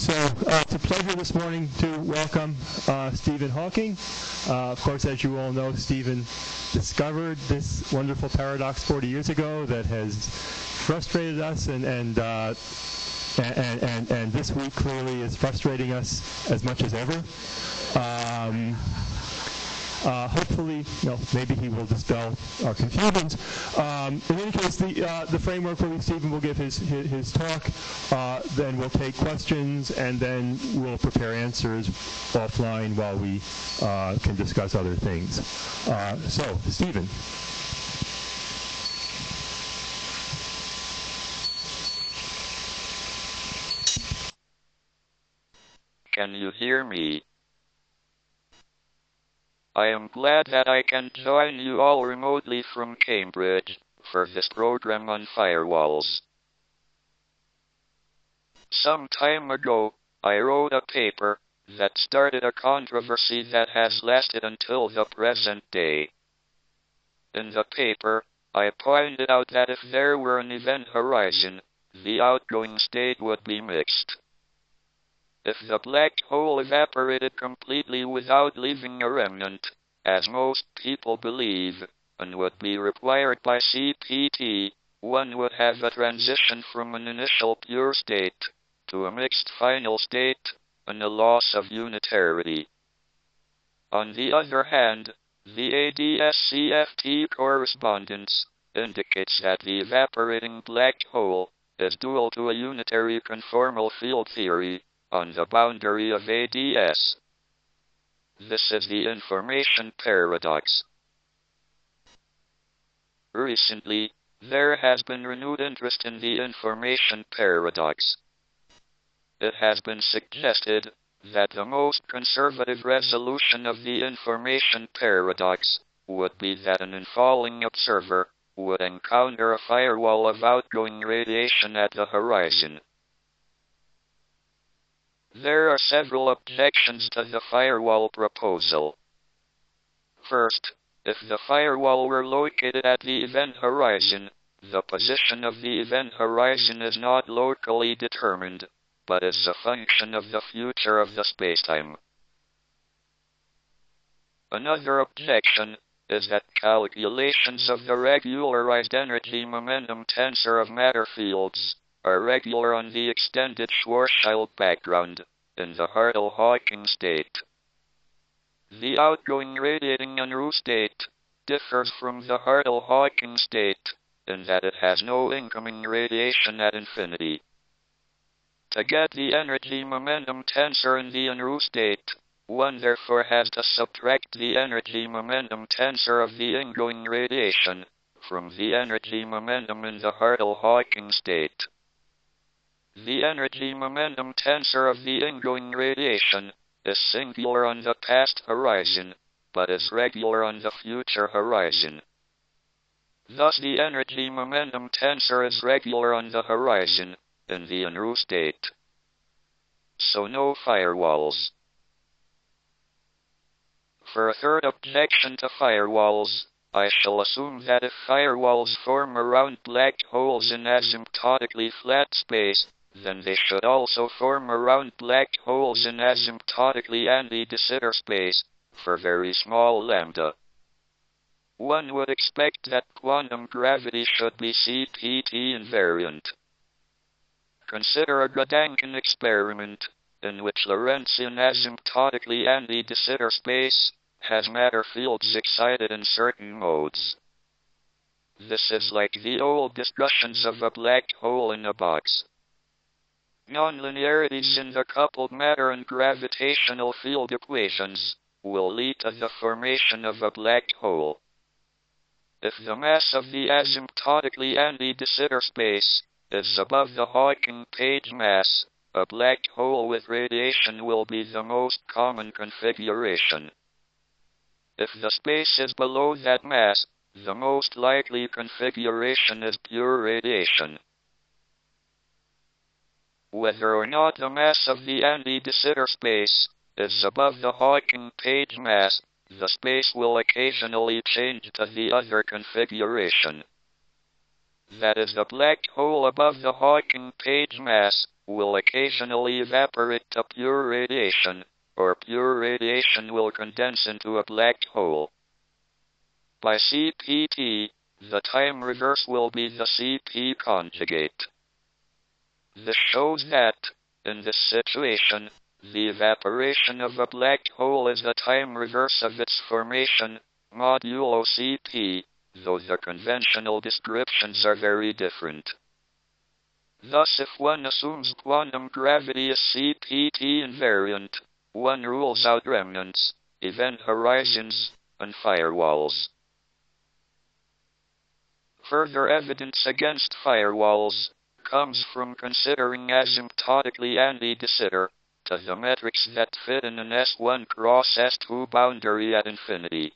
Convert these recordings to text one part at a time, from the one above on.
It's a pleasure this morning to welcome Stephen Hawking. Of course, as you all know, Stephen discovered this wonderful paradox 40 years ago that has frustrated us, and this week clearly is frustrating us as much as ever. Hopefully, maybe he will dispel our confusions. In any case, the framework will be Stephen will give his talk, then we'll take questions, and then we'll prepare answers offline while we can discuss other things. So, Stephen. Can you hear me? I am glad that I can join you all remotely from Cambridge for this program on firewalls. Some time ago, I wrote a paper that started a controversy that has lasted until the present day. In the paper, I pointed out that if there were an event horizon, the outgoing state would be mixed. If the black hole evaporated completely without leaving a remnant, as most people believe, and would be required by CPT, one would have a transition from an initial pure state to a mixed final state and a loss of unitarity. On the other hand, the ADS-CFT correspondence indicates that the evaporating black hole is dual to a unitary conformal field theory on the boundary of ADS. This is the information paradox. Recently, there has been renewed interest in the information paradox. It has been suggested that the most conservative resolution of the information paradox would be that an infalling observer would encounter a firewall of outgoing radiation at the horizon. There are several objections to the firewall proposal. First, if the firewall were located at the event horizon, the position of the event horizon is not locally determined, but is a function of the future of the spacetime. Another objection is that calculations of the regularized energy momentum tensor of matter fields are regular on the extended Schwarzschild background in the Hartle-Hawking state. The outgoing radiating Unruh state differs from the Hartle-Hawking state in that it has no incoming radiation at infinity. To get the energy momentum tensor in the Unruh state, one therefore has to subtract the energy momentum tensor of the ingoing radiation from the energy momentum in the Hartle-Hawking state. The energy momentum tensor of the ingoing radiation is singular on the past horizon, but is regular on the future horizon. Thus the energy momentum tensor is regular on the horizon in the Unruh state. So no firewalls. For a third objection to firewalls, I shall assume that if firewalls form around black holes in asymptotically flat space, then they should also form around black holes in asymptotically anti-de Sitter space, for very small lambda. One would expect that quantum gravity should be CPT invariant. Consider a Gedanken experiment, in which Lorentzian asymptotically anti-de Sitter space has matter fields excited in certain modes. This is like the old discussions of a black hole in a box. Nonlinearities in the coupled matter and gravitational field equations will lead to the formation of a black hole. If the mass of the asymptotically anti-de Sitter space is above the Hawking page mass, a black hole with radiation will be the most common configuration. If the space is below that mass, the most likely configuration is pure radiation. Whether or not the mass of the anti-de Sitter space is above the Hawking page mass, the space will occasionally change to the other configuration. That is, the black hole above the Hawking page mass will occasionally evaporate to pure radiation, or pure radiation will condense into a black hole. By CPT, the time reverse will be the CP conjugate. This shows that, in this situation, the evaporation of a black hole is the time reverse of its formation, modulo Cp, though the conventional descriptions are very different. Thus, if one assumes quantum gravity is CPT invariant, one rules out remnants, event horizons, and firewalls. Further evidence against firewalls comes from considering asymptotically Andy de Sitter to the metrics that fit in an S1 cross S2 boundary at infinity.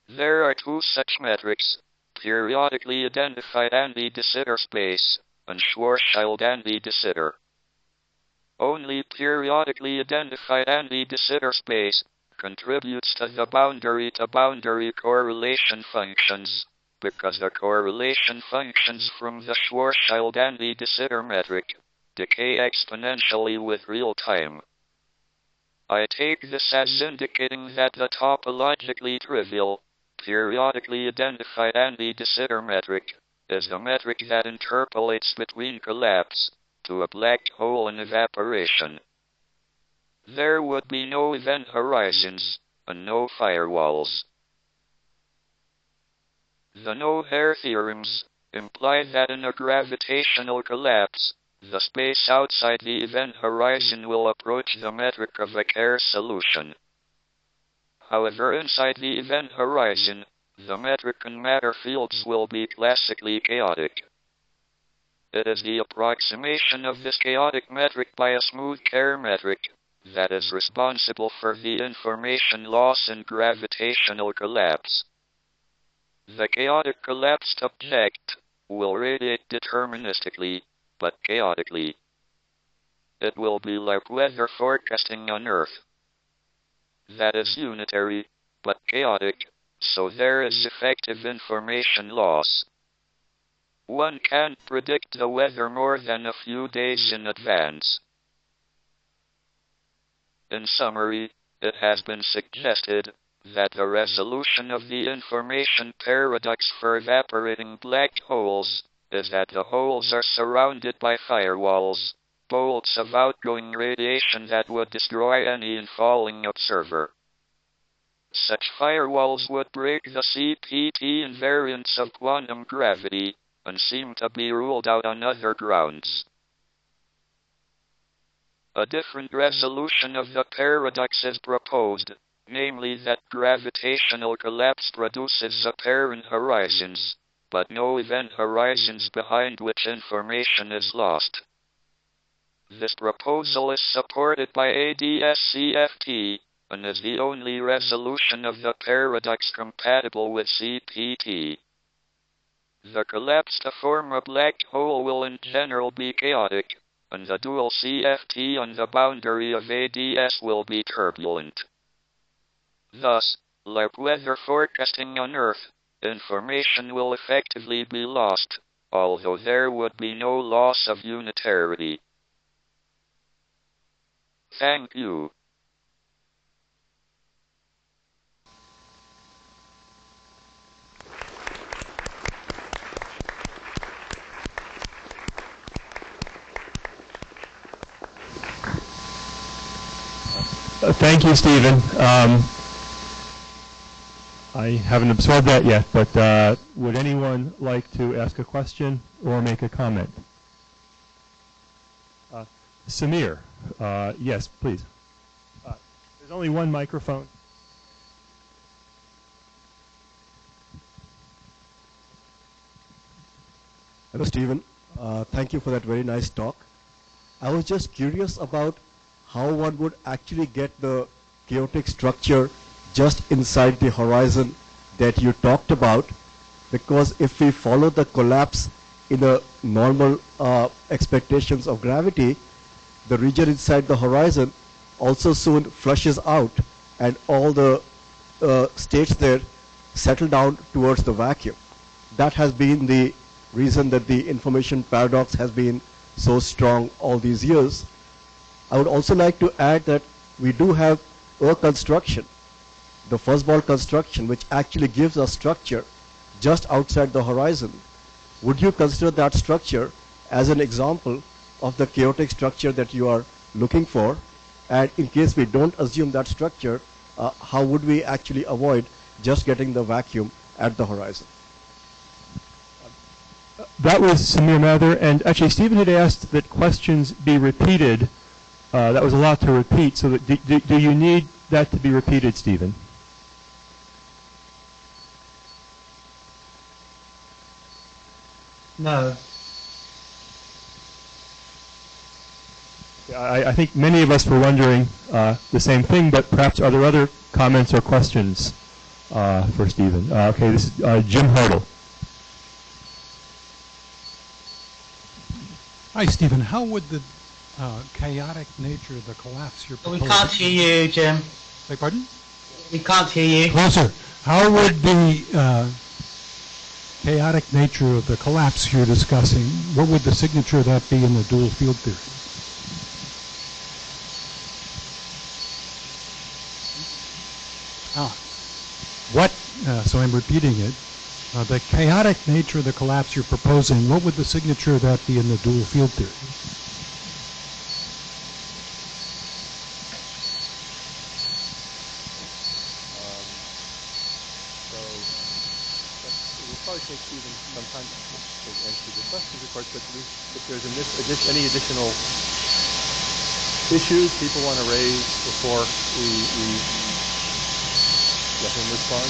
There are two such metrics, periodically identified Andy de Sitter space and Schwarzschild Andy de Sitter. Only periodically identified Andy de Sitter space contributes to the boundary-to-boundary correlation functions, because the correlation functions from the Schwarzschild Andy de Sitter metric decay exponentially with real time. I take this as indicating that the topologically trivial, periodically identified Andy de Sitter metric is the metric that interpolates between collapse to a black hole and evaporation. There would be no event horizons and no firewalls. The no-hair theorems imply that in a gravitational collapse, the space outside the event horizon will approach the metric of a Kerr solution. However, inside the event horizon, the metric and matter fields will be classically chaotic. It is the approximation of this chaotic metric by a smooth Kerr metric that is responsible for the information loss in gravitational collapse. The chaotic collapsed object will radiate deterministically, but chaotically. It will be like weather forecasting on Earth. That is unitary, but chaotic, so there is effective information loss. One can't predict the weather more than a few days in advance. In summary, it has been suggested that the resolution of the information paradox for evaporating black holes is that the holes are surrounded by firewalls, bolts of outgoing radiation that would destroy any infalling observer. Such firewalls would break the CPT invariance of quantum gravity and seem to be ruled out on other grounds. A different resolution of the paradox is proposed, namely that gravitational collapse produces apparent horizons, but no event horizons behind which information is lost. This proposal is supported by ADS-CFT, and is the only resolution of the paradox compatible with CPT. The collapse to form a black hole will in general be chaotic, and the dual CFT on the boundary of ADS will be turbulent. Thus, like weather forecasting on Earth, information will effectively be lost, although there would be no loss of unitarity. Thank you. Thank you, Stephen. I haven't absorbed that yet, but would anyone like to ask a question or make a comment? Samir, yes, please. There's only one microphone. Hello, Stephen. Thank you for that very nice talk. I was just curious about how one would actually get the chaotic structure just inside the horizon that you talked about, because if we follow the collapse in the normal expectations of gravity, the region inside the horizon also soon flushes out and all the states there settle down towards the vacuum. That has been the reason that the information paradox has been so strong all these years. I would also like to add that we do have a construction, the fuzzball construction, which actually gives us structure just outside the horizon. Would you consider that structure as an example of the chaotic structure that you are looking for? And in case we don't assume that structure, how would we actually avoid just getting the vacuum at the horizon? That was Samir Mather, and actually Stephen had asked that questions be repeated. That was a lot to repeat, so that do you need that to be repeated, Stephen? No. I think many of us were wondering the same thing, but perhaps are there other comments or questions for Stephen? Okay, this is Jim Hartle. Hi, Stephen. How would the chaotic nature of the collapse you're proposing... We can't hear you, Jim. Beg pardon? We can't hear you. Closer. How would the chaotic nature of the collapse you're discussing, what would the signature of that be in the dual field theory? So I'm repeating it. The chaotic nature of the collapse you're proposing, what would the signature of that be in the dual field theory? It will probably take Stephen some time to answer the questions, of course, but if there's any additional issues people want to raise before we let him respond.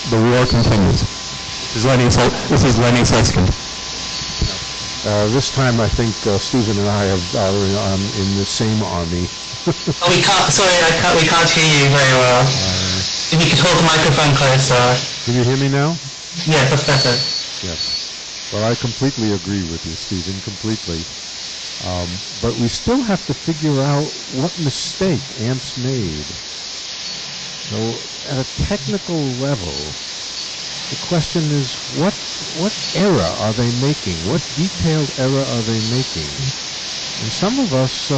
The war continues. This is Lenny Susskind. This time I think Stephen and I are in the same army. Oh, we can't hear you very well. If you could hold the microphone closer. Can you hear me now? Yeah, that's better. Yes. Well, I completely agree with you, Stephen, completely. But we still have to figure out what mistake AMPS made. So, at a technical level, the question is, what error are they making? What detailed error are they making? And some of us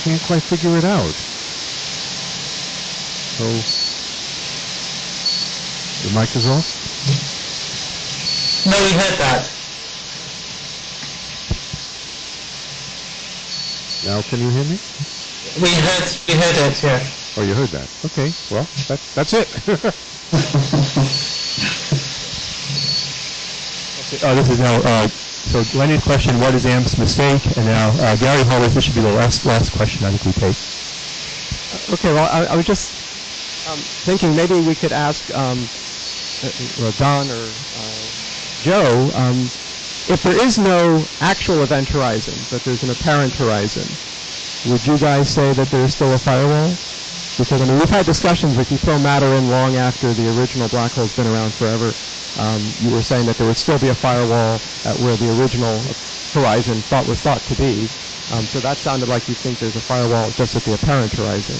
can't quite figure it out. So, the mic is off? No, we heard that. Now can you hear me? We heard it, yeah. Oh, you heard that. Okay, well, that's it. Okay, this is now, so Lenny's question, what is AMP's mistake? And now Gary Hollis, this should be the last question I think we take. Okay, well, I was just thinking maybe we could ask Don or Joe, if there is no actual event horizon, but there's an apparent horizon, would you guys say that there's still a firewall? Because, I mean, we've had discussions, if you throw matter in long after the original black hole's been around forever, you were saying that there would still be a firewall at where the original horizon was thought to be. So that sounded like you think there's a firewall just at the apparent horizon.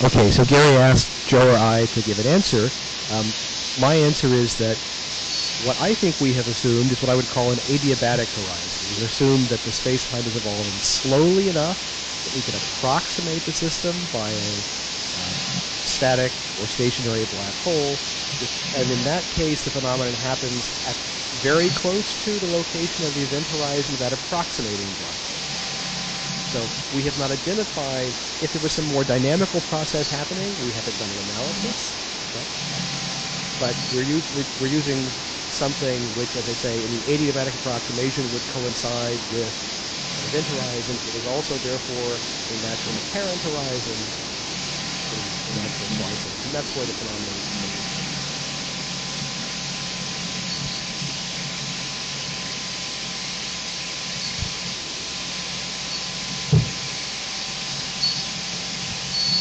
Okay, so Gary asked Joe or I to give an answer. My answer is that what I think we have assumed is what I would call an adiabatic horizon. We've assumed that the space-time is evolving slowly enough that we can approximate the system by a static or stationary black hole. And in that case, the phenomenon happens at very close to the location of the event horizon of that approximating black hole. So we have not identified if there was some more dynamical process happening. We haven't done an analysis. Okay? But we're using something which, as I say, in the adiabatic approximation would coincide with an event horizon. It is also, therefore, a natural apparent horizon, a natural horizon. And that's where the phenomenon is coming from.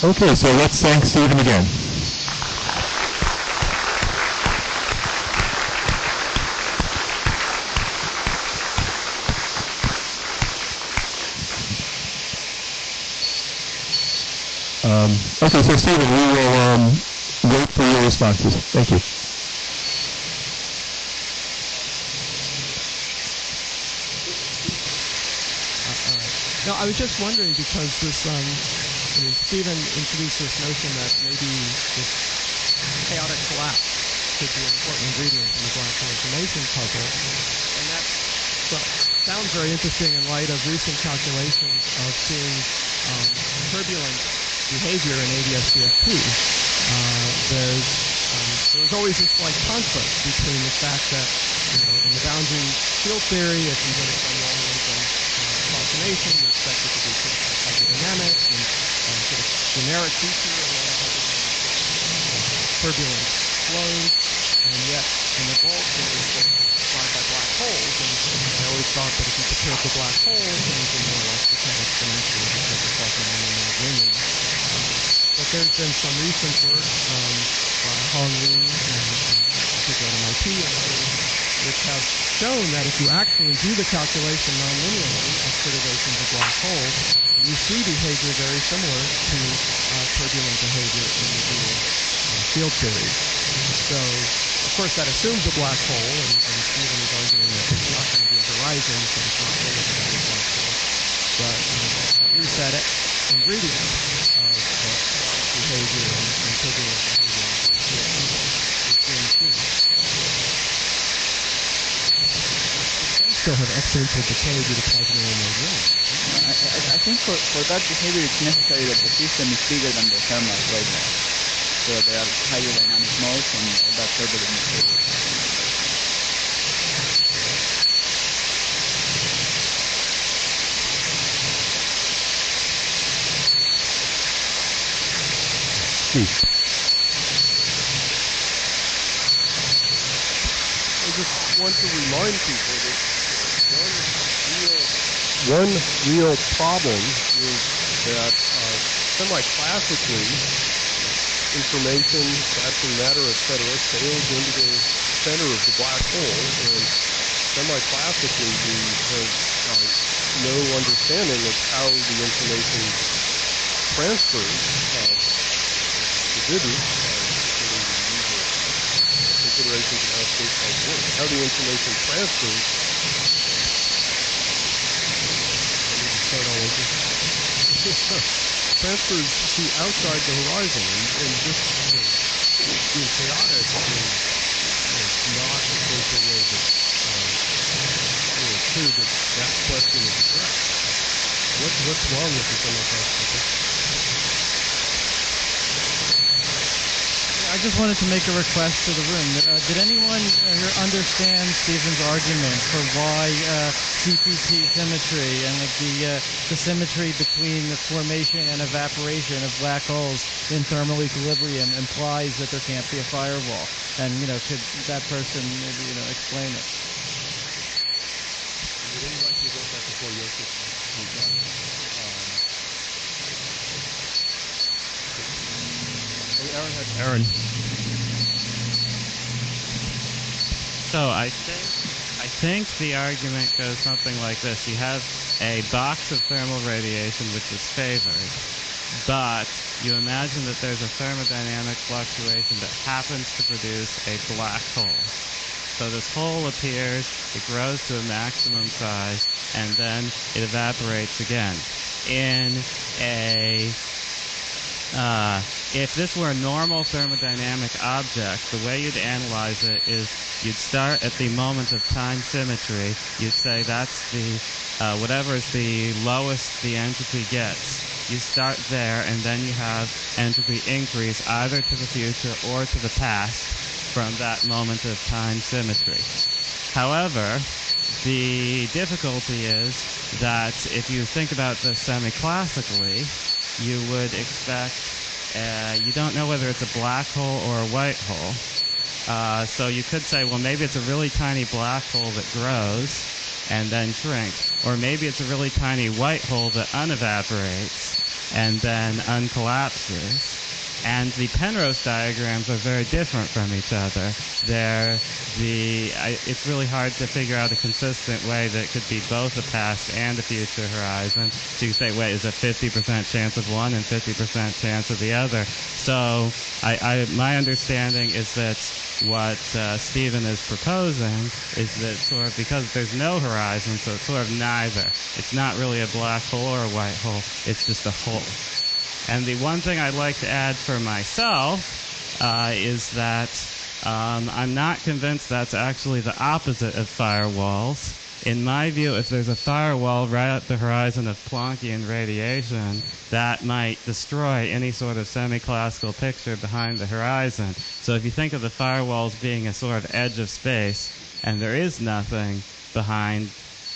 Okay, so let's thank Stephen again. Okay, so Stephen, we will wait for your responses. Thank you. No, I was just wondering because Stephen introduced this notion that maybe this chaotic collapse could be an important ingredient in the black hole information puzzle, and that sounds very interesting in light of recent calculations of seeing turbulent behavior in ADS-CFP. There's always this slight conflict between the fact that in the boundary field theory, if you get some long-wavelength approximation, you expect it to be sort of hydrodynamic and sort of generic feature of turbulent flows, and yet in the bulk theory it's described by black holes, and I always thought that if you perturb the black hole, things would more or less become exponential because it's like an animal linear. But there's been some recent work by Hong Li and people at MIT and others which have shown that if you actually do the calculation nonlinearly of perturbations of black holes, you see behavior very similar to turbulent behavior in the dual field theory. So, of course, that assumes a black hole, and Stephen is arguing that it's not going to be a horizon, so it's not going to be a black hole. But at least that ingredient of behavior and turbulent behavior is being seen. Still have exponential decay due to plasmon mode 1. I think for that behavior it's necessary that the system is bigger than the thermal right now. So there are hydrodynamic modes and all that turbulent behavior. I just want to remind people that one real problem is that semi-classically, information, atoms, matter, etc., sails into the center of the black hole, and semi-classically we have no understanding of how the information transfers to Vidu, considerations of how space-time works, how the information transfers. Transfers to outside the horizon, and just being chaotic is not the social way that it's true that question is addressed. What's wrong with the semi-classical? I just wanted to make a request to the room. Did anyone here understand Stephen's argument for why CPT symmetry and the symmetry between the formation and evaporation of black holes in thermal equilibrium implies that there can't be a firewall? And, could that person maybe, explain it? Would anyone like to go back before Joseph moves on? Aaron. So I think the argument goes something like this. You have a box of thermal radiation which is favored, but you imagine that there's a thermodynamic fluctuation that happens to produce a black hole. So this hole appears, it grows to a maximum size, and then it evaporates again. If this were a normal thermodynamic object, the way you'd analyze it is you'd start at the moment of time symmetry. You'd say that's the, whatever is the lowest the entropy gets. You start there, and then you have entropy increase either to the future or to the past from that moment of time symmetry. However, the difficulty is that if you think about this semi-classically, you would expect, you don't know whether it's a black hole or a white hole. So you could say, well, maybe it's a really tiny black hole that grows and then shrinks. Or maybe it's a really tiny white hole that unevaporates and then uncollapses. And the Penrose diagrams are very different from each other. It's really hard to figure out a consistent way that could be both a past and a future horizon. So you say, wait, is a 50% chance of one and 50% chance of the other? So my understanding is that what Stephen is proposing is that sort of because there's no horizon, so it's sort of neither. It's not really a black hole or a white hole. It's just a hole. And the one thing I'd like to add for myself is that I'm not convinced that's actually the opposite of firewalls. In my view, if there's a firewall right at the horizon of Planckian radiation, that might destroy any sort of semi-classical picture behind the horizon. So if you think of the firewalls being a sort of edge of space, and there is nothing behind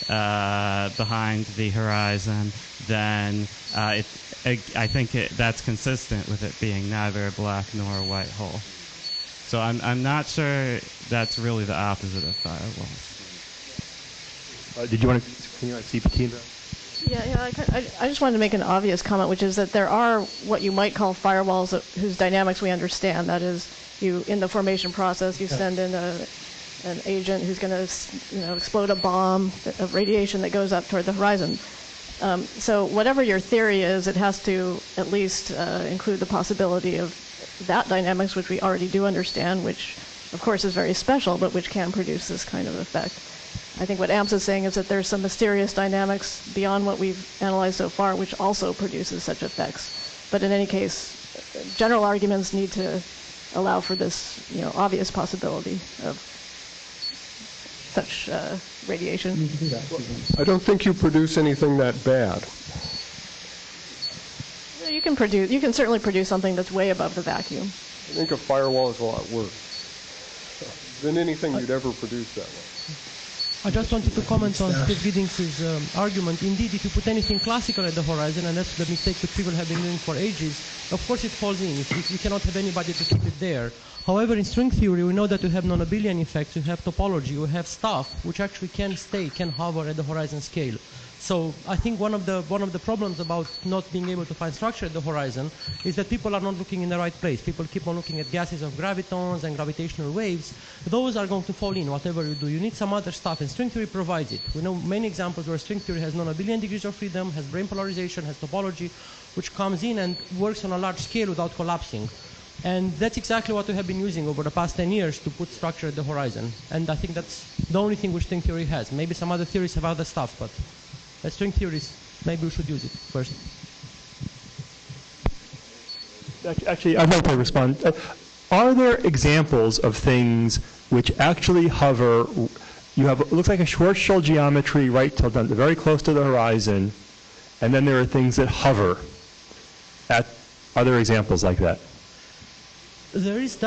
the horizon, then I think that's consistent with it being neither a black nor a white hole. So I'm not sure that's really the opposite of firewalls. Did you want to continue on CPT? I just wanted to make an obvious comment, which is that there are what you might call firewalls whose dynamics we understand. That is, in the formation process, you send in an agent who's going to explode a bomb of radiation that goes up toward the horizon. So whatever your theory is, it has to at least include the possibility of that dynamics, which we already do understand, which of course is very special, but which can produce this kind of effect. I think what AMPS is saying is that there's some mysterious dynamics beyond what we've analyzed so far, which also produces such effects. But in any case, general arguments need to allow for this, obvious possibility of such radiation. I don't think you produce anything that bad. You can certainly produce something that's way above the vacuum. I think a firewall is a lot worse than anything you'd ever produce that way. I just wanted to comment on Steve Giddings' argument. Indeed, if you put anything classical at the horizon, and that's the mistake that people have been doing for ages, of course it falls in. You cannot have anybody to keep it there. However, in string theory, we know that you have non-abelian effects, you have topology, you have stuff which actually can hover at the horizon scale. So I think one of the problems about not being able to find structure at the horizon is that people are not looking in the right place. People keep on looking at gases of gravitons and gravitational waves. Those are going to fall in, whatever you do. You need some other stuff, and string theory provides it. We know many examples where string theory has non-abelian degrees of freedom, has brane polarization, has topology, which comes in and works on a large scale without collapsing. And that's exactly what we have been using over the past 10 years to put structure at the horizon. And I think that's the only thing which string theory has. Maybe some other theories have other stuff, but as string theories, maybe we should use it first. Actually, I'd like to respond. Are there examples of things which actually hover? You have, it looks like a Schwarzschild geometry right till very close to the horizon, and then there are things that hover. Are there examples like that? There is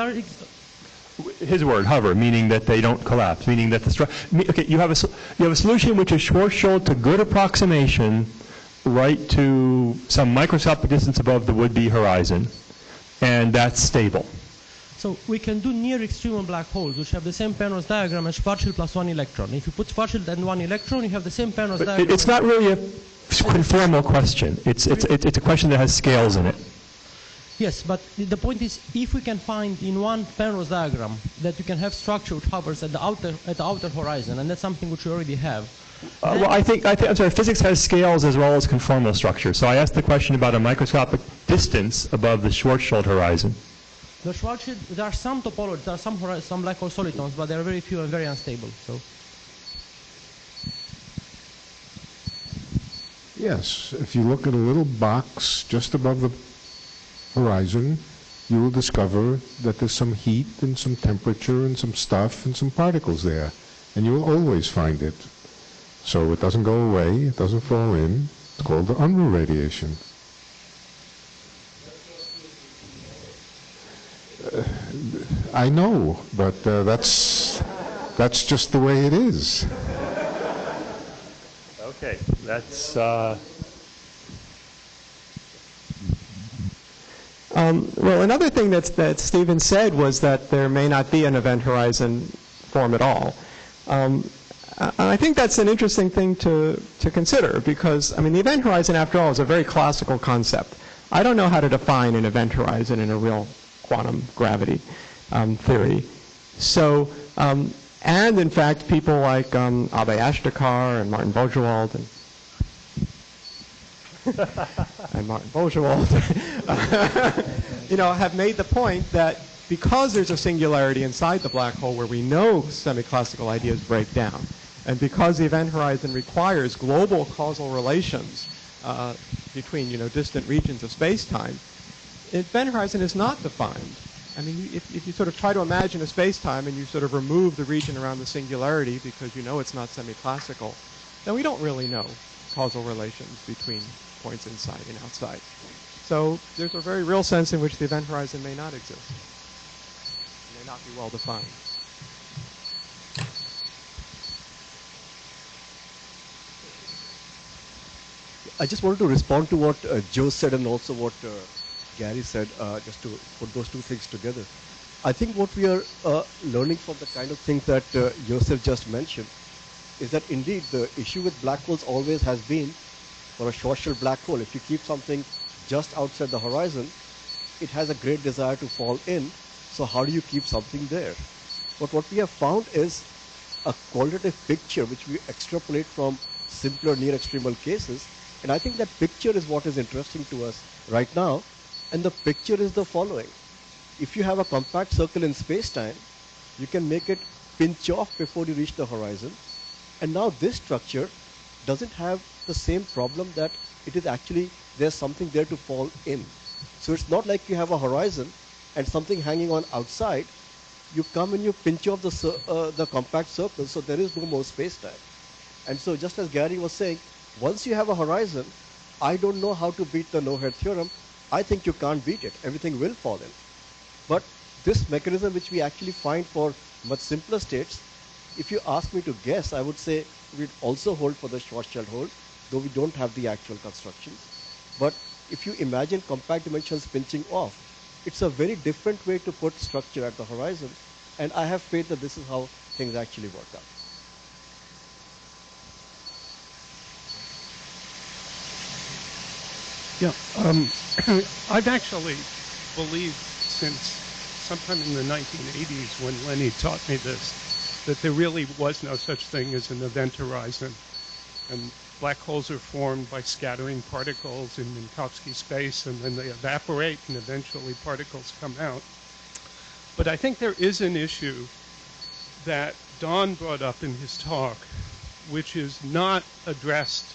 his word, hover, meaning that they don't collapse, meaning that you have a solution which is Schwarzschild to good approximation right to some microscopic distance above the would-be horizon, and that's stable. So we can do near extreme black holes, which have the same Penrose diagram as Schwarzschild plus one electron. If you put Schwarzschild and one electron, you have the same Penrose diagram. It's not really a conformal question. It's a question that has scales in it. Yes, but the point is, if we can find in one Penrose diagram that you can have structure which hovers at the outer horizon, and that's something which we already have. Well, I'm sorry, physics has scales as well as conformal structure. So I asked the question about a microscopic distance above the Schwarzschild horizon. The Schwarzschild, there are some topologies, there are some black hole solitons, but they are very few and very unstable. So. Yes, if you look at a little box just above the horizon, you will discover that there's some heat and some temperature and some stuff and some particles there, and you will always find it. So it doesn't go away, it doesn't fall in. It's called the Unruh radiation. I know, but that's just the way it is. Okay, that's. Well, another thing that Stephen said was that there may not be an event horizon form at all. I think that's an interesting thing to consider because, I mean, the event horizon, after all, is a very classical concept. I don't know how to define an event horizon in a real quantum gravity theory. So, and in fact, people like Abe Ashtekar and Martin Bojewald and Martin Bojewald, have made the point that because there's a singularity inside the black hole where we know semi-classical ideas break down, and because the event horizon requires global causal relations between, distant regions of space-time, event horizon is not defined. I mean, if you sort of try to imagine a space-time and you sort of remove the region around the singularity because you know it's not semi-classical, then we don't really know causal relations between points inside and outside. So there's a very real sense in which the event horizon may not exist. It may not be well defined. I just wanted to respond to what Joe said and also what Gary said, just to put those two things together. I think what we are learning from the kind of things that Joseph just mentioned is that indeed the issue with black holes always has been, for a Schwarzschild black hole, if you keep something just outside the horizon, it has a great desire to fall in. So how do you keep something there? But what we have found is a qualitative picture which we extrapolate from simpler near-extremal cases. And I think that picture is what is interesting to us right now. And the picture is the following. If you have a compact circle in space-time, you can make it pinch off before you reach the horizon. And now this structure doesn't have the same problem that it is actually, there's something there to fall in. So it's not like you have a horizon and something hanging on outside. You come and you pinch off the compact circle, so there is no more space-time. And so just as Gary was saying, once you have a horizon, I don't know how to beat the no-head theorem. I think you can't beat it. Everything will fall in. But this mechanism which we actually find for much simpler states, if you ask me to guess, I would say we'd also hold for the Schwarzschild hole, though we don't have the actual constructions. But if you imagine compact dimensions pinching off, it's a very different way to put structure at the horizon. And I have faith that this is how things actually work out. Yeah, I've actually believed since sometime in the 1980s when Lenny taught me this, that there really was no such thing as an event horizon. And black holes are formed by scattering particles in Minkowski space, and then they evaporate, and eventually particles come out. But I think there is an issue that Don brought up in his talk, which is not addressed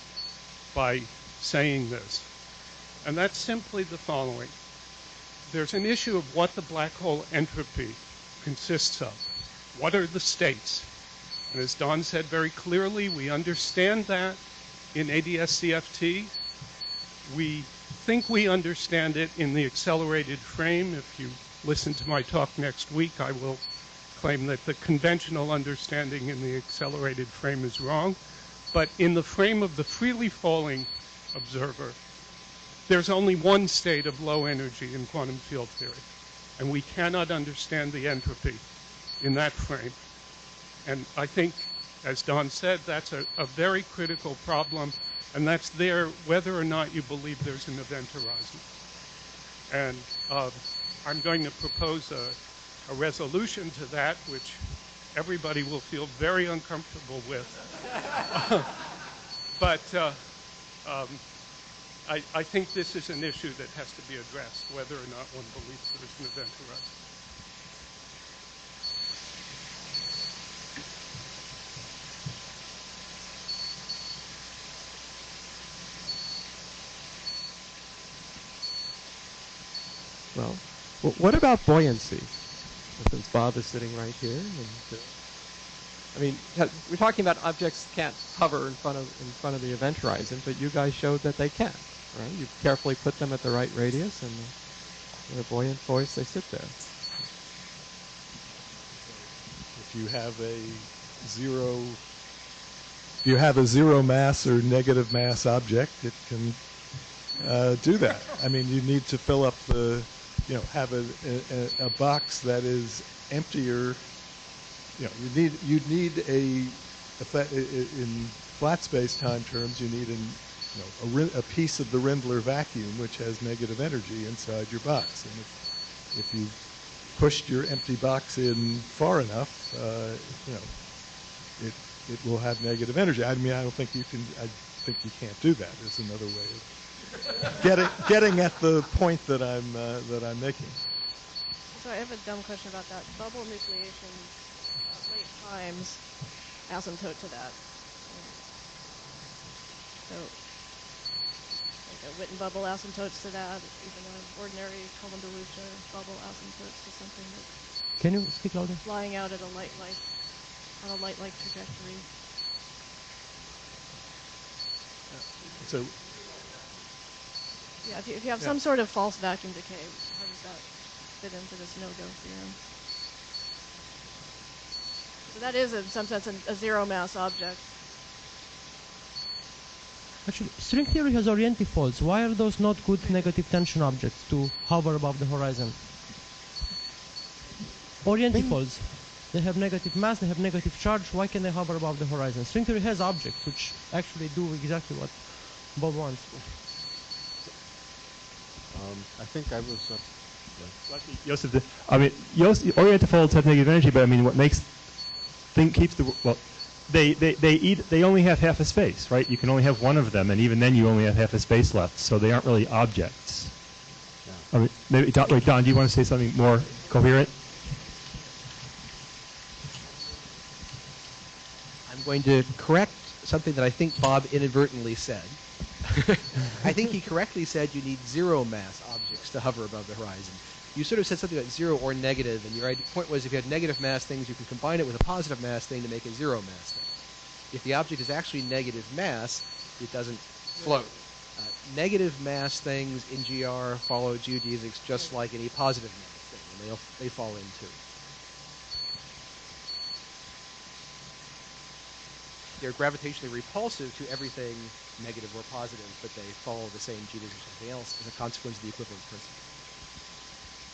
by saying this. And that's simply the following. There's an issue of what the black hole entropy consists of. What are the states? And as Don said very clearly, we understand that in ADS-CFT. We think we understand it in the accelerated frame. If you listen to my talk next week, I will claim that the conventional understanding in the accelerated frame is wrong. But in the frame of the freely falling observer, there's only one state of low energy in quantum field theory, and we cannot understand the entropy in that frame. And I think, as Don said, that's a very critical problem, and that's there whether or not you believe there's an event horizon. And I'm going to propose a resolution to that, which everybody will feel very uncomfortable with. But I think this is an issue that has to be addressed, whether or not one believes there is an event horizon. Well, what about buoyancy? Since Bob is sitting right here, and I mean, we're talking about objects can't hover in front of the event horizon, but you guys showed that they can, right? You carefully put them at the right radius, and in a buoyant force, they sit there. If you have a zero mass or negative mass object, it can do that. I mean, you need to fill up have a box that is emptier. You need in flat space-time terms, you need a piece of the Rindler vacuum which has negative energy inside your box. And if you pushed your empty box in far enough, it will have negative energy. I mean, I think you can't do that. There's another way of getting at the point that I'm making. So I have a dumb question about that. Bubble nucleation rate times asymptote to that. So like a Witten bubble asymptotes to that, even an ordinary Coulomb-de-Luce bubble asymptotes to something that's Can you speak louder? flying out at a on a light-like trajectory. So yeah, if you have some sort of false vacuum decay, how does that fit into this no-go theorem? So that is, in some sense, a zero-mass object. Actually, string theory has orientifolds. Why are those not good negative tension objects to hover above the horizon? Orientifolds. They have negative mass, they have negative charge. Why can they hover above the horizon? String theory has objects which actually do exactly what Bob wants. I think I was... Joseph, I mean, orientifolds have negative energy, but I mean, what keeps the, well, they only have half a space, right? You can only have one of them, and even then you only have half a space left, so they aren't really objects. Yeah. I mean, maybe, Don, do you want to say something more coherent? I'm going to correct something that I think Bob inadvertently said. I think he correctly said you need zero mass objects to hover above the horizon. You sort of said something about zero or negative, and your point was if you had negative mass things, you can combine it with a positive mass thing to make a zero mass thing. If the object is actually negative mass, it doesn't float. Negative mass things in GR follow geodesics just like any positive mass thing, and they fall in too. They're gravitationally repulsive to everything negative or positive, but they follow the same geodesics as something else as a consequence of the equivalent principle.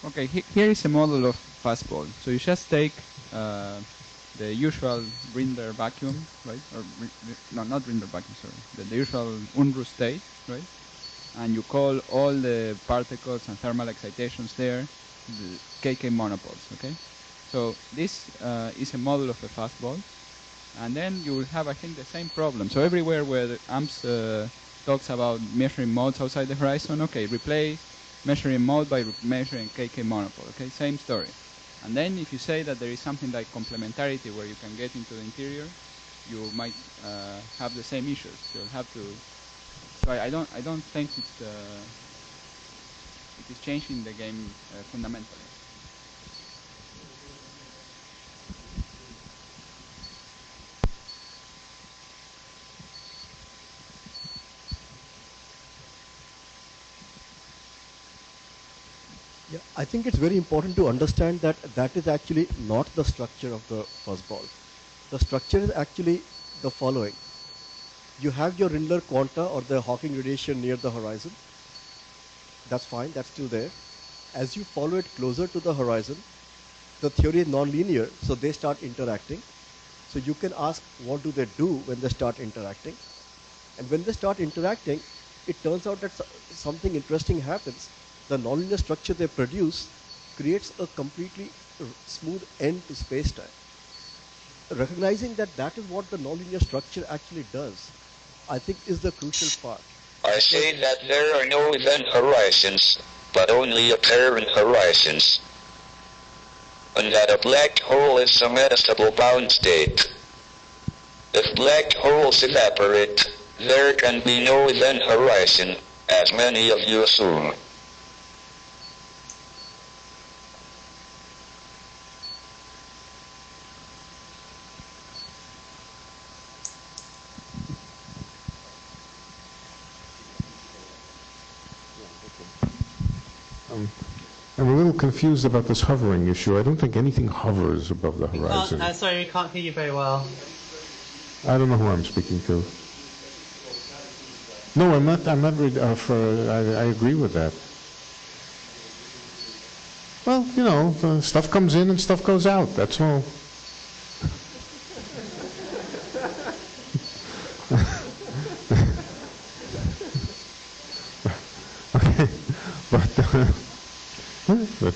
Okay, here is a model of fastball. So you just take the usual Rindler vacuum, right? Or no, not Rindler vacuum, sorry. The usual Unruh state, right? And you call all the particles and thermal excitations there the KK monopoles, okay? So this is a model of a fastball. And then you will have, I think, the same problem. So everywhere where the AMPS talks about measuring modes outside the horizon, okay, replace measuring mode by measuring KK monopole, okay, same story. And then if you say that there is something like complementarity where you can get into the interior, you might have the same issues. You'll have to. So I don't think it is changing the game fundamentally. Yeah, I think it's very important to understand that that is actually not the structure of the fuzzball. The structure is actually the following. You have your Rindler quanta or the Hawking radiation near the horizon. That's fine, that's still there. As you follow it closer to the horizon, the theory is nonlinear, so they start interacting. So you can ask, what do they do when they start interacting? And when they start interacting, it turns out that something interesting happens. The nonlinear structure they produce creates a completely smooth end to space-time. Recognizing that that is what the nonlinear structure actually does, I think is the crucial part. I say that there are no event horizons, but only apparent horizons. And that a black hole is a metastable bound state. If black holes evaporate, there can be no event horizon, as many of you assume. I'm a little confused about this hovering issue. I don't think anything hovers above the horizon. Sorry, we can't hear you very well. I don't know who I'm speaking to. No, I'm not. I'm not. I agree with that. Well, you know, stuff comes in and stuff goes out. That's all. But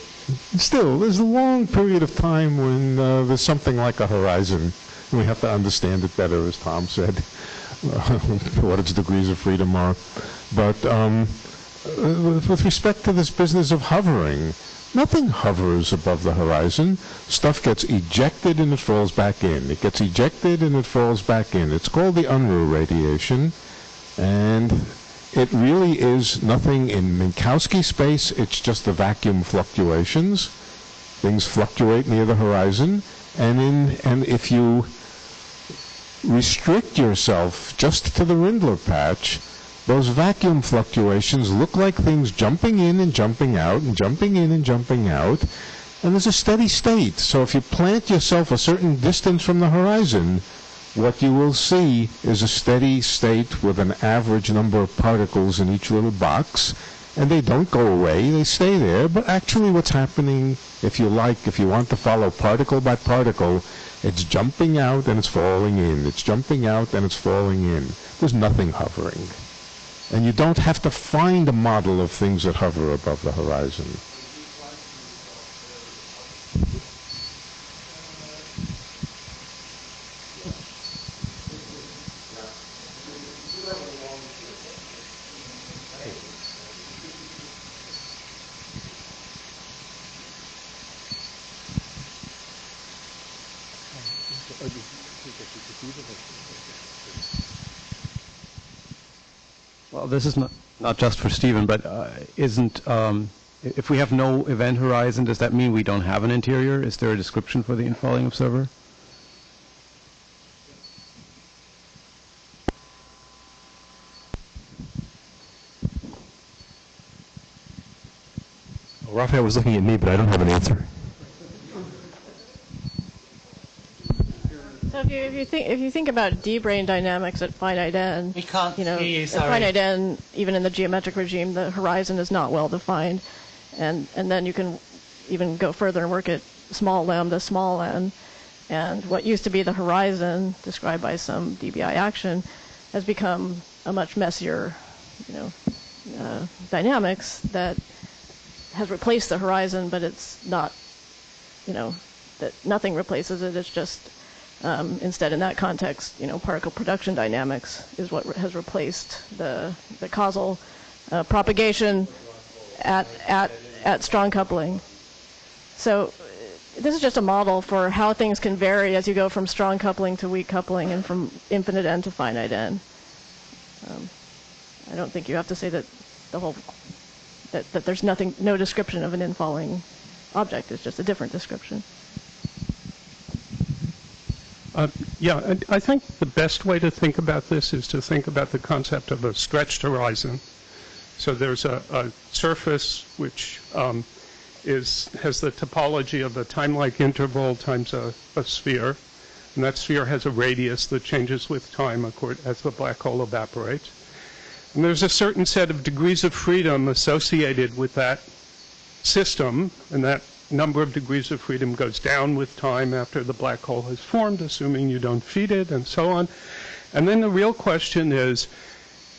still, there's a long period of time when there's something like a horizon, and we have to understand it better, as Tom said, what its degrees of freedom are. But with respect to this business of hovering, nothing hovers above the horizon. Stuff gets ejected and it falls back in. It gets ejected and it falls back in. It's called the Unruh radiation, and it really is nothing in Minkowski space. It's just the vacuum fluctuations. Things fluctuate near the horizon, and if you restrict yourself just to the Rindler patch, those vacuum fluctuations look like things jumping in and jumping out and jumping in and jumping out, and there's a steady state. So if you plant yourself a certain distance from the horizon, what you will see is a steady state with an average number of particles in each little box, and they don't go away, they stay there. But actually what's happening, if you want to follow particle by particle, it's jumping out and it's falling in. It's jumping out and it's falling in. There's nothing hovering. And you don't have to find a model of things that hover above the horizon. Well, this is not just for Stephen, but if we have no event horizon, does that mean we don't have an interior? Is there a description for the infalling observer? Well, Raphael was looking at me, but I don't have an answer. So if you think about D-brane dynamics at finite n, We can't hear you, at sorry. finite n, even in the geometric regime, the horizon is not well defined, and then you can even go further and work at small lambda, small n, and what used to be the horizon, described by some dBi action, has become a much messier, dynamics that has replaced the horizon, but it's not, that nothing replaces it. It's just instead, in that context, particle production dynamics is what has replaced the causal propagation at strong coupling. So this is just a model for how things can vary as you go from strong coupling to weak coupling and from infinite n to finite n. I don't think you have to say that that there's no description of an infalling object. It's just a different description. Yeah, I think the best way to think about this is to think about the concept of a stretched horizon. So there's a surface which has the topology of a time-like interval times a sphere, and that sphere has a radius that changes with time as the black hole evaporates. And there's a certain set of degrees of freedom associated with that system, and that number of degrees of freedom goes down with time after the black hole has formed, assuming you don't feed it, and so on. And then the real question is,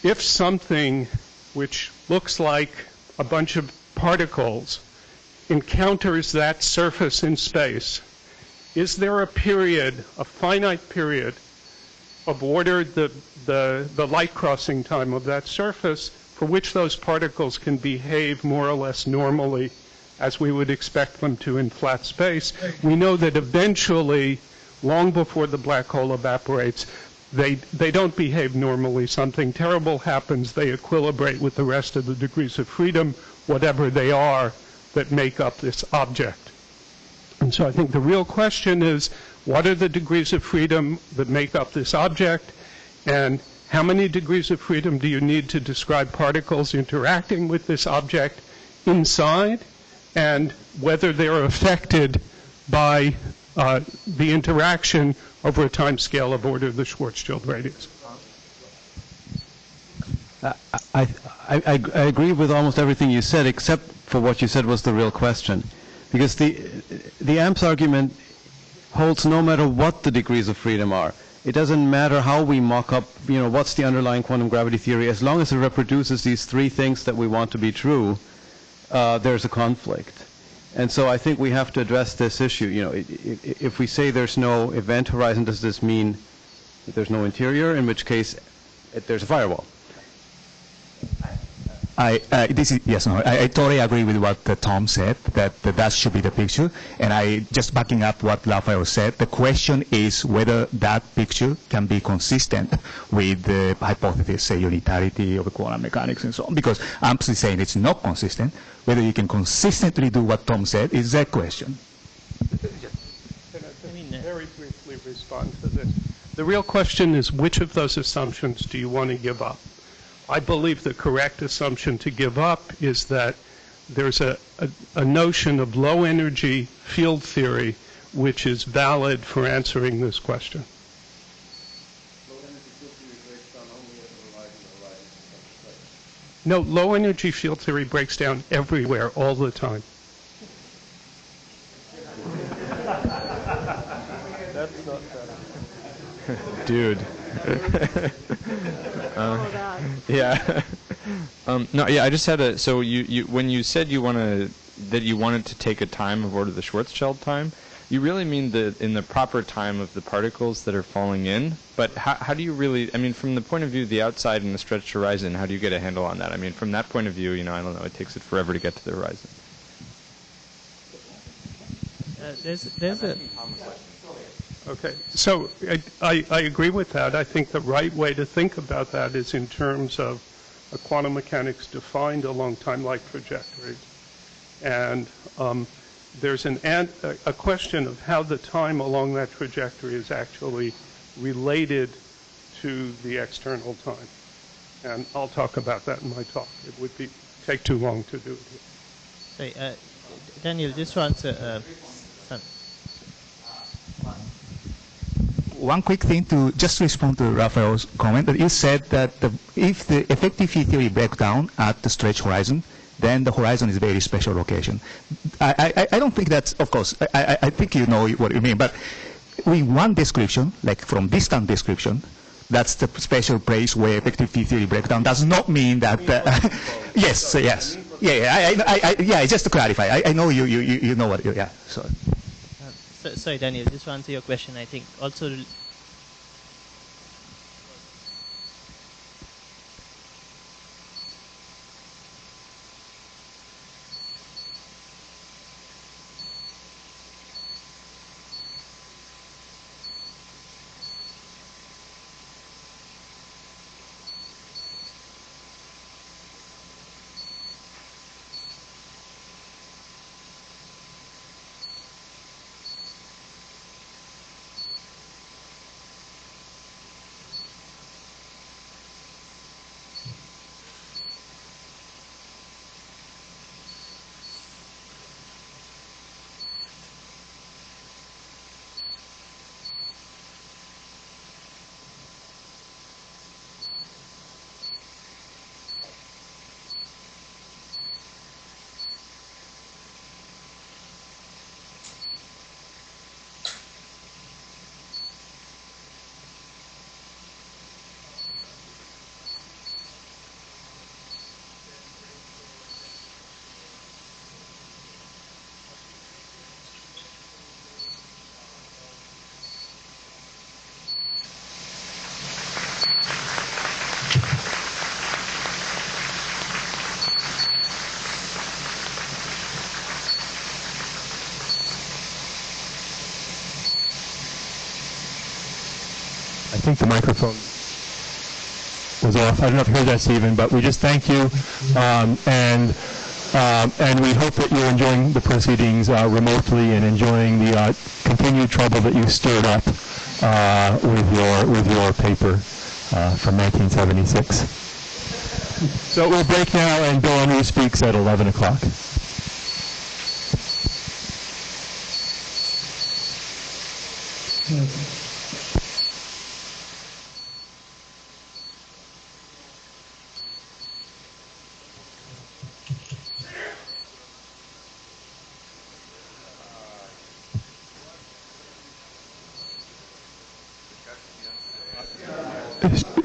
if something which looks like a bunch of particles encounters that surface in space, is there a period, a finite period, of order the light crossing time of that surface for which those particles can behave more or less normally as we would expect them to in flat space? We know that eventually, long before the black hole evaporates, they don't behave normally. Something terrible happens. They equilibrate with the rest of the degrees of freedom, whatever they are, that make up this object. And so I think the real question is, what are the degrees of freedom that make up this object? And how many degrees of freedom do you need to describe particles interacting with this object inside? And whether they're affected by the interaction over a time scale of order the Schwarzschild radius. I agree with almost everything you said, except for what you said was the real question. Because the AMPS argument holds no matter what the degrees of freedom are. It doesn't matter how we mock up, what's the underlying quantum gravity theory. As long as it reproduces these three things that we want to be true, there's a conflict. And so I think we have to address this issue. You know, if we say there's no event horizon, does this mean that there's no interior, in which case there's a firewall? I totally agree with what Tom said, that should be the picture. And I just backing up what Raphael said, the question is whether that picture can be consistent with the hypothesis, say, unitarity of quantum mechanics and so on. Because I'm simply saying it's not consistent. Whether you can consistently do what Tom said is that question. Can I just very briefly respond to this? The real question is, which of those assumptions do you want to give up? I believe the correct assumption to give up is that there's a notion of low energy field theory which is valid for answering this question. No, low energy field theory breaks down everywhere all the time. That's not better. Dude. Yeah. No, yeah, I just had a, so you when you said you wanted to take a time of order the Schwarzschild time, you really mean in the proper time of the particles that are falling in, but how do you really, I mean, from the point of view of the outside and the stretched horizon, how do you get a handle on that? I mean, from that point of view, you know, I don't know, it takes it forever to get to the horizon. There's a... Okay, so I agree with that. I think the right way to think about that is in terms of a quantum mechanics defined along time-like trajectories. And there's a question of how the time along that trajectory is actually related to the external time. And I'll talk about that in my talk. It would take too long to do it here. Sorry, Daniel, this one's one quick thing to just respond to Raphael's comment that you said that if the effective field theory breaks down at the stretch horizon, then the horizon is a very special location. I don't think that's, of course, I think you know what you mean, but in one description, like from distant description, that's the special place where effective field theory breakdown does not mean that, yes, yes. Yeah, just to clarify, I know you know what, yeah, sorry. Sorry, Daniel, just to answer your question, I think also I think the microphone was off. I don't know if you heard that, Stephen, but we just thank you, and we hope that you're enjoying the proceedings remotely and enjoying the continued trouble that you stirred up with your paper from 1976. So we'll break now, and Bill Unruh speaks at 11 o'clock.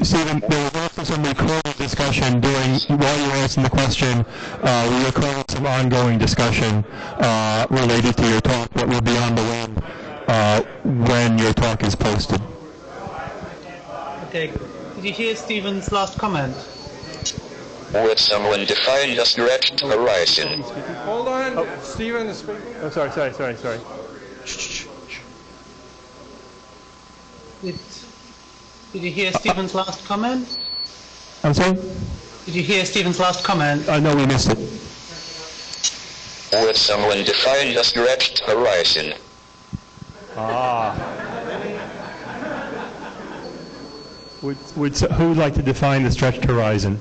Stephen, there was also some recorded discussion while you were asking the question. We recorded some ongoing discussion related to your talk that will be on the web when your talk is posted. Okay. Did you hear Stephen's last comment? Would someone define a stretched horizon? Hold on, Stephen is speaking. Oh, sorry. Did you hear Stephen's last comment? I'm sorry? Did you hear Stephen's last comment? No, we missed it. Would someone define a stretched horizon? Who would like to define the stretched horizon?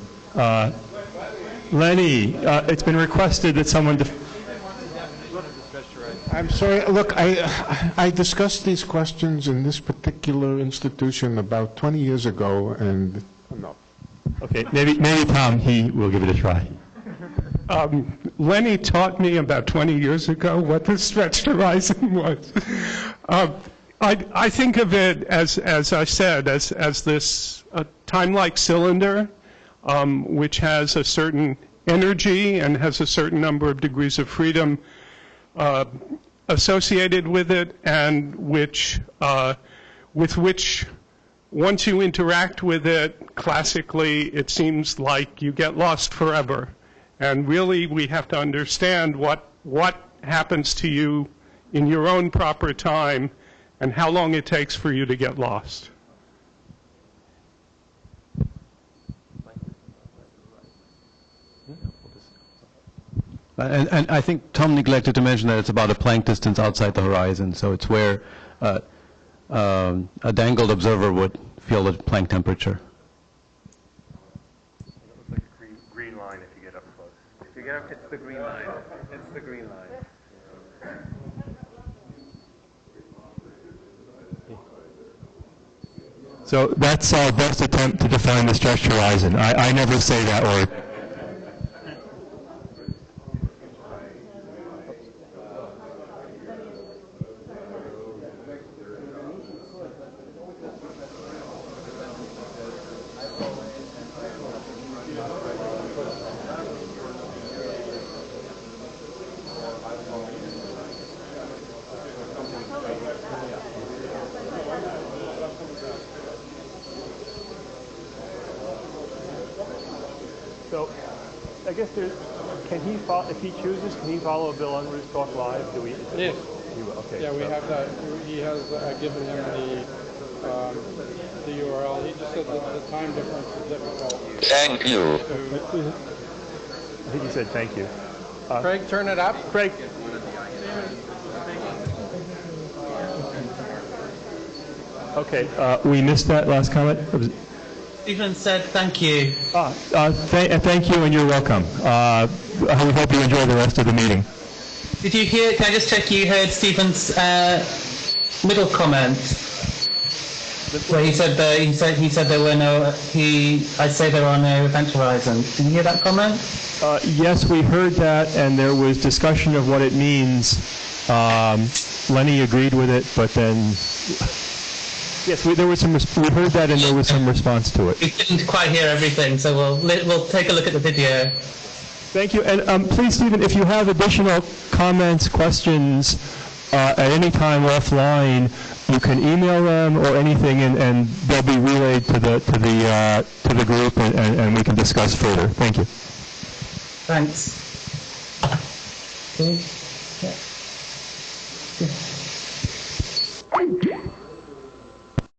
Lenny, it's been requested that someone... I'm sorry. Look, I discussed these questions in this particular institution about 20 years ago, and no. Okay, maybe Tom, he will give it a try. Lenny taught me about 20 years ago what the stretched horizon was. I think of it as I said, as this time-like cylinder, which has a certain energy and has a certain number of degrees of freedom associated with it, and with which, once you interact with it, classically, it seems like you get lost forever. And really, we have to understand what happens to you in your own proper time and how long it takes for you to get lost. And I think Tom neglected to mention that it's about a Planck distance outside the horizon, so it's where a dangled observer would feel the Planck temperature. It looks like a green line if you get up close. If you get up, it's the green line. It's the green line. So that's our best attempt to define the stretched horizon. I never say that word. So, I guess can he follow, if he chooses, can he follow Bill Unruh's talk live? Do we? Yes. He will. Okay. Yeah, we have that. He has given him the URL. He just said that the time difference is difficult. Thank you. I think he said thank you. Craig, turn it up. Craig. Okay, we missed that last comment. Stephen said thank you. Thank you, and you're welcome. We hope you enjoy the rest of the meeting. Did you hear? Can I just check you heard Stephen's middle comment, where he said there were no. I say there are no event horizons. Did you hear that comment? Yes, we heard that, and there was discussion of what it means. Lenny agreed with it, but then. Yes, there was some. We heard that, and there was some response to it. We didn't quite hear everything, so we'll take a look at the video. Thank you, and please, Stephen, if you have additional comments, questions at any time offline, you can email them or anything, and they'll be relayed to the group, and we can discuss further. Thank you. Thanks. Cool.